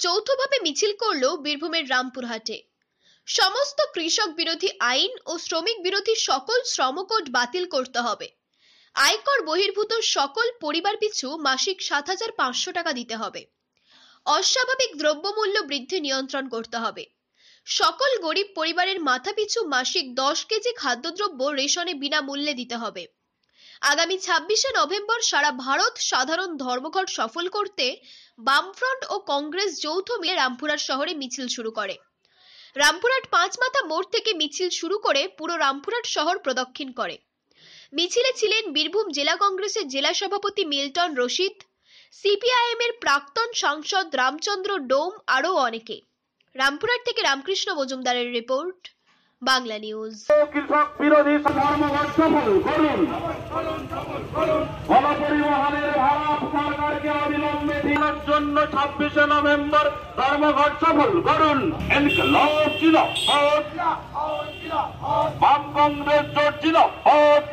যৌথভাবে মিছিল করল বীরভূমের রামপুরহাটে। সমস্ত কৃষক বিরোধী আইন ও শ্রমিক বিরোধী সকল শ্রমকোড বাতিল করতে হবে। আয়কর বহির্ভূত সকল পরিবার পিছু মাসিক ৭৫০০ টাকা দিতে হবে। অস্বাভাবিক দ্রব্যমূল্য বৃদ্ধি নিয়ন্ত্রণ করতে হবে। সকল গরিব পরিবারের মাথাপিছু মাসিক ১০ কেজি খাদ্যদ্রব্য রেশনে বিনামূল্যে দিতে হবে। আগামী ২৬শে নভেম্বর সারা ভারত সাধারণ ধর্মঘট সফল করতে বামফ্রন্ট ও কংগ্রেস যৌথ মিলে রামপুরহাট শহরে মিছিল শুরু করে। রামপুরহাট পাঁচমাথা মোড় থেকে মিছিল শুরু করে পুরো রামপুরহাট শহর প্রদক্ষিণ করে। মিছিলে ছিলেন বীরভূম জেলা কংগ্রেসের জেলা সভাপতি মিল্টন রশিদ, সিপিআইএম এর প্রাক্তন সাংসদ রামচন্দ্র ডোম আরও অনেকে। রামপুরহাট থেকে রামকৃষ্ণ মজুমদারের রিপোর্ট, বাংলা নিউজ। কৃষক বিরোধী ধর্মঘট সফল করুন। গণপরিবহনের ভাড়া সরকারকে অবিলম্বে দেওয়ার জন্য ২৬শে নভেম্বর ধর্মঘট সফল করুন। ইনকলাব জিন্দাবাদ, বাম কংগ্রেস জোট জিন্দাবাদ।